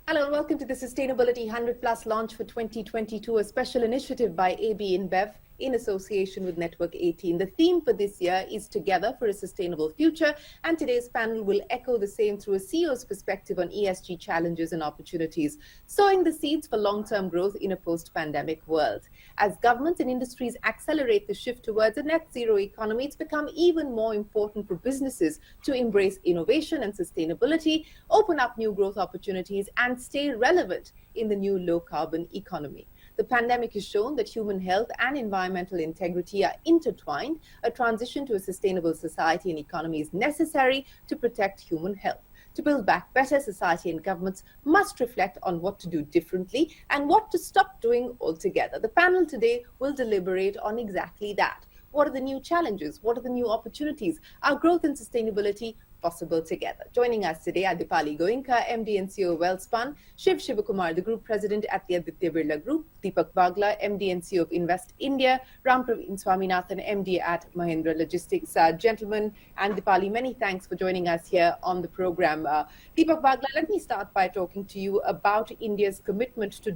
Hello and welcome to the Sustainability 100 Plus launch for 2022, a special initiative by AB InBev in association with Network 18. The theme for this year is Together for a Sustainable Future, and today's panel will echo the same through a CEO's perspective on ESG challenges and opportunities, sowing the seeds for long-term growth in a post-pandemic world. As governments and industries accelerate the shift towards a net zero economy, it's become even more important for businesses to embrace innovation and sustainability, open up new growth opportunities, and stay relevant in the new low-carbon economy. The pandemic has shown that human health and environmental integrity are intertwined. A transition to a sustainable society and economy is necessary to protect human health. To build back better, society and governments must reflect on what to do differently and what to stop doing altogether. The panel today will deliberate on exactly that. What are the new challenges? What are the new opportunities? Are growth and sustainability possible together? Joining us today are Dipali Goenka, MD and CEO of Wellspun, Shiv Shivakumar, the Group President at the Aditya Birla Group, Deepak Bagla, MD and CEO of Invest India, Rampraveen Swaminathan, MD at Mahindra Logistics. Gentlemen and Dipali, many thanks for joining us here on the program. Deepak Bagla, let me start by talking to you about India's commitment to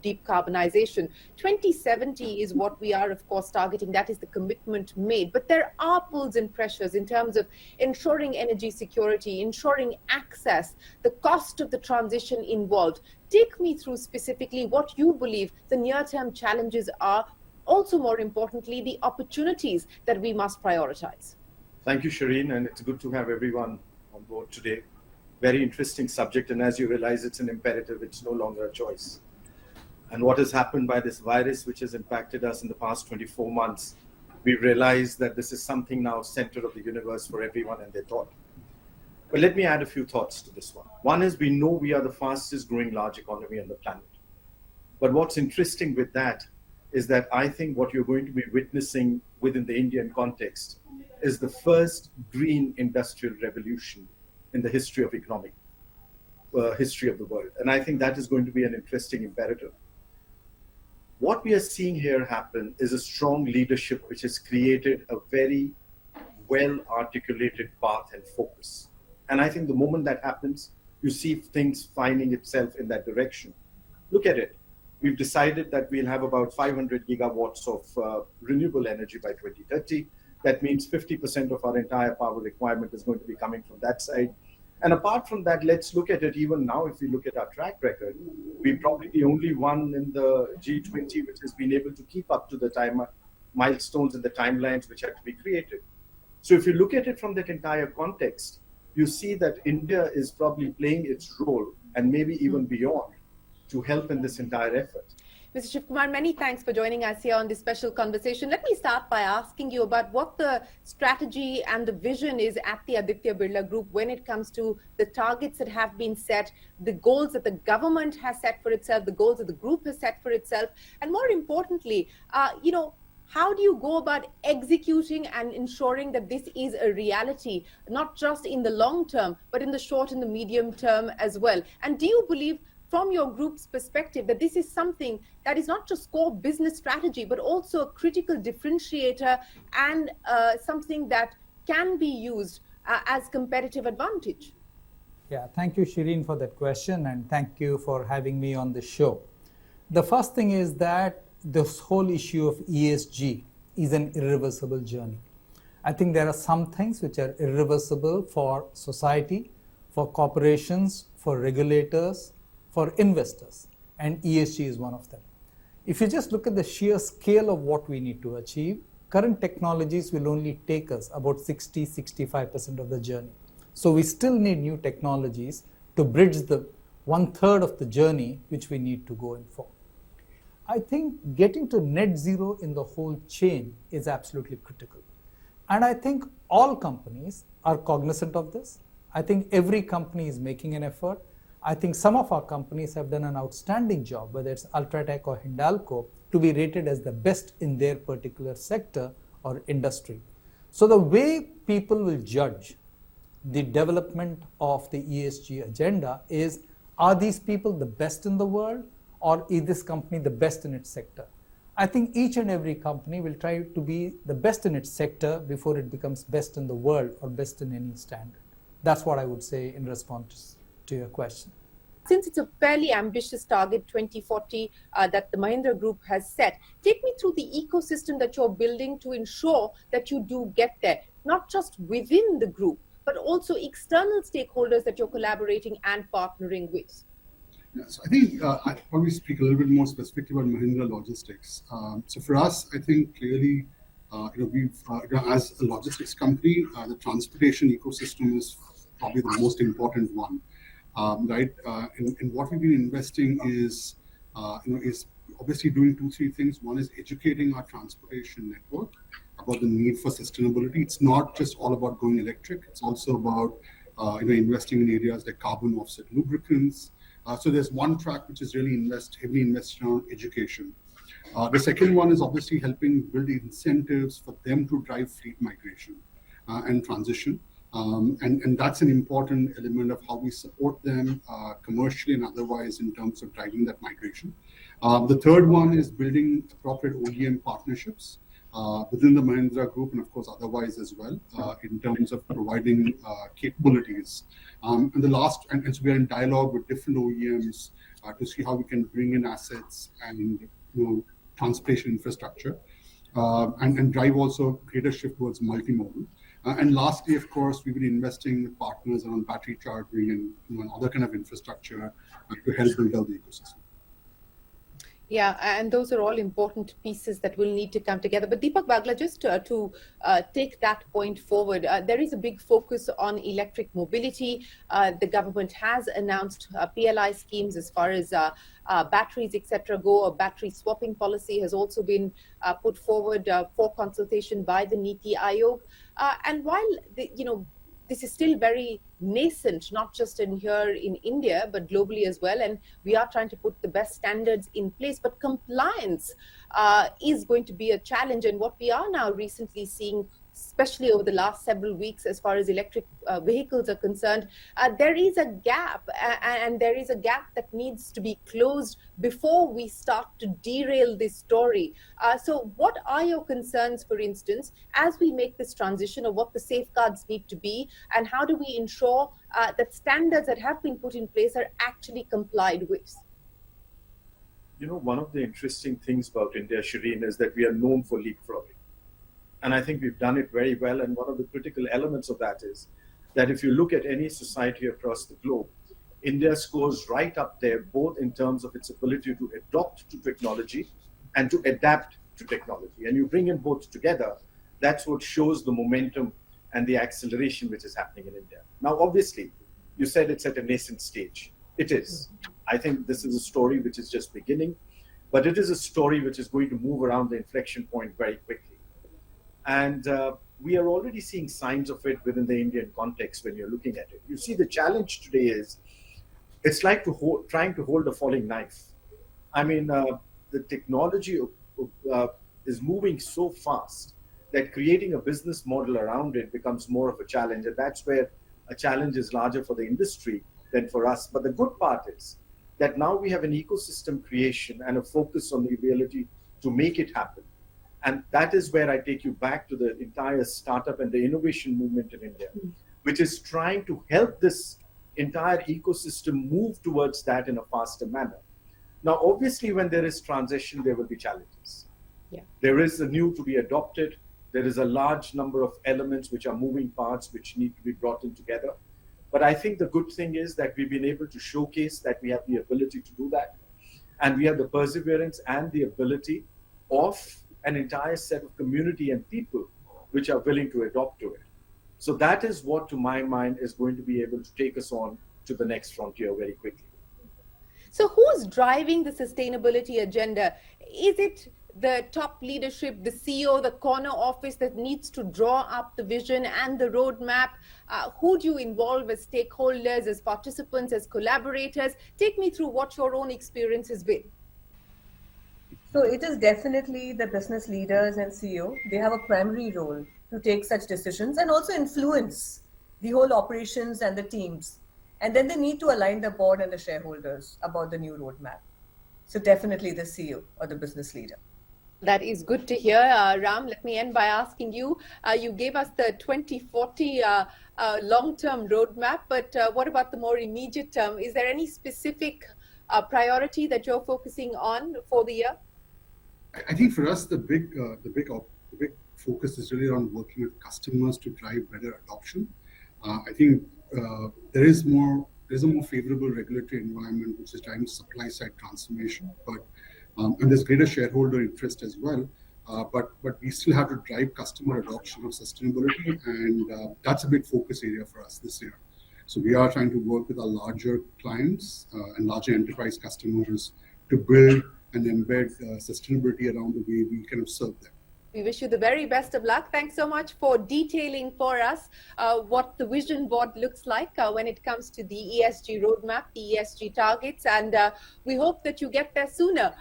decarbonization. 2070 is what we are, of course, targeting. That is the commitment made. But there are pulls and pressures in terms of ensuring energy security, ensuring access, the cost of the transition involved. Take me through specifically what you believe the near-term challenges are, also more importantly, the opportunities that we must prioritize. Thank you, Shireen, and it's good to have everyone on board today. Very interesting subject, and as you realize, it's an imperative. It's no longer a choice. And what has happened by this virus, which has impacted us in the past 24 months, we realize that this is something now center of the universe for everyone and their thought. But let me add a few thoughts to this one. One is we know we are the fastest growing large economy on the planet. But what's interesting with that is that I think what you're going to be witnessing within the Indian context is the first green industrial revolution in the history of economic history of the world. And I think that is going to be an interesting imperative. What we are seeing here happen is a strong leadership which has created a very well-articulated path and focus. And I think the moment that happens, you see things finding itself in that direction. Look at it. We've decided that we'll have about 500 gigawatts of renewable energy by 2030. That means 50% of our entire power requirement is going to be coming from that side. And apart from that, let's look at it even now. If we look at our track record, we're probably the only one in the G20 which has been able to keep up to the milestones and the timelines which had to be created. So if you look at it from that entire context, you see that India is probably playing its role and maybe even beyond to help in this entire effort. Mr. Shivkumar, many thanks for joining us here on this special conversation. Let me start by asking you about what the strategy and the vision is at the Aditya Birla Group when it comes to the targets that have been set, the goals that the government has set for itself, the goals that the group has set for itself, and more importantly, how do you go about executing and ensuring that this is a reality, not just in the long term, but in the short and the medium term as well? And do you believe, from your group's perspective, that this is something that is not just core business strategy, but also a critical differentiator and something that can be used as competitive advantage? Yeah, thank you, Shireen, for that question, and thank you for having me on the show. The first thing is that this whole issue of ESG is an irreversible journey. I think there are some things which are irreversible for society, for corporations, for regulators, for investors, and ESG is one of them. If you just look at the sheer scale of what we need to achieve, current technologies will only take us about 60-65% of the journey. So we still need new technologies to bridge the 1/3 of the journey which we need to go in for. I think getting to net zero in the whole chain is absolutely critical. And I think all companies are cognizant of this. I think every company is making an effort. I think some of our companies have done an outstanding job, whether it's Ultratech or Hindalco, to be rated as the best in their particular sector or industry. So the way people will judge the development of the ESG agenda is, are these people the best in the world, or is this company the best in its sector? I think each and every company will try to be the best in its sector before it becomes best in the world or best in any standard. That's what I would say in response to your question. since it's a fairly ambitious target, 2040, that the Mahindra Group has set, take me through the ecosystem that you're building to ensure that you do get there, not just within the group, but also external stakeholders that you're collaborating and partnering with. Yeah, so I think I'll probably speak a little bit more specifically about Mahindra Logistics. So for us, I think clearly, we've as a logistics company, the transportation ecosystem is probably the most important one, right? And what we've been investing is obviously doing 2-3 things. One is educating our transportation network about the need for sustainability. It's not just all about going electric. It's also about investing in areas like carbon offset lubricants. So there's one track which is really heavily invested on education. The second one is obviously helping build incentives for them to drive fleet migration and transition. And that's an important element of how we support them commercially and otherwise in terms of driving that migration. The third one is building appropriate OEM partnerships within the Mahindra Group and of course otherwise as well in terms of providing capabilities. And the last, and so we are in dialogue with different OEMs to see how we can bring in assets and transportation infrastructure and drive also greater shift towards multimodal. And lastly, of course, we've been investing with partners around battery charging and other kind of infrastructure to help build out the ecosystem. Yeah, and those are all important pieces that will need to come together. But Deepak Bagla, just to take that point forward, there is a big focus on electric mobility. The government has announced PLI schemes as far as batteries, etc. go. A battery swapping policy has also been put forward for consultation by the Niti Aayog. And while this is still very nascent, not just here in India, but globally as well. And we are trying to put the best standards in place. But compliance is going to be a challenge. And what we are now recently seeing, especially over the last several weeks, as far as electric vehicles are concerned, there is a gap, and there is a gap that needs to be closed before we start to derail this story. So what are your concerns, for instance, as we make this transition, of what the safeguards need to be, and how do we ensure that standards that have been put in place are actually complied with? One of the interesting things about India, Shireen, is that we are known for leapfrogging. And I think we've done it very well. And one of the critical elements of that is that if you look at any society across the globe, India scores right up there, both in terms of its ability to adopt to technology and to adapt to technology. And you bring in both together, that's what shows the momentum and the acceleration which is happening in India. Now, obviously, you said it's at a nascent stage. It is. I think this is a story which is just beginning, but it is a story which is going to move around the inflection point very quickly. And we are already seeing signs of it within the Indian context when you're looking at it. You see, the challenge today is, it's like trying to hold a falling knife. I mean, the technology is moving so fast that creating a business model around it becomes more of a challenge. And that's where a challenge is larger for the industry than for us. But the good part is that now we have an ecosystem creation and a focus on the ability to make it happen. And that is where I take you back to the entire startup and the innovation movement in India, which is trying to help this entire ecosystem move towards that in a faster manner. Now, obviously, when there is transition, there will be challenges. Yeah. There is a new to be adopted. There is a large number of elements which are moving parts which need to be brought in together. But I think the good thing is that we've been able to showcase that we have the ability to do that. And we have the perseverance and the ability of an entire set of community and people which are willing to adopt to it. So that is what, to my mind, is going to be able to take us on to the next frontier very quickly. So who's driving the sustainability agenda? Is it the top leadership, the CEO, the corner office that needs to draw up the vision and the roadmap? Who do you involve as stakeholders, as participants, as collaborators? Take me through what your own experience has been. So it is definitely the business leaders and CEO. They have a primary role to take such decisions and also influence the whole operations and the teams. And then they need to align the board and the shareholders about the new roadmap. So definitely the CEO or the business leader. That is good to hear, Ram. Let me end by asking you. You gave us the 2040 long-term roadmap, but what about the more immediate term? Is there any specific priority that you're focusing on for the year? I think for us, the big focus is really on working with customers to drive better adoption. I think there's a more favorable regulatory environment which is driving supply side transformation, but and there's greater shareholder interest as well. But we still have to drive customer adoption of sustainability, and that's a big focus area for us this year. So we are trying to work with our larger clients and larger enterprise customers to build and embed sustainability around the way we kind of serve them. We wish you the very best of luck. Thanks so much for detailing for us what the vision board looks like when it comes to the ESG roadmap, the ESG targets, and we hope that you get there sooner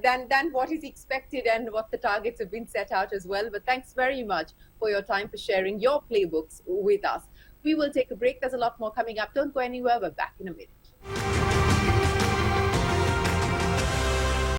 than what is expected and what the targets have been set out as well. But thanks very much for your time, for sharing your playbooks with us. We will take a break. There's a lot more coming up. Don't go anywhere. We're back in a minute.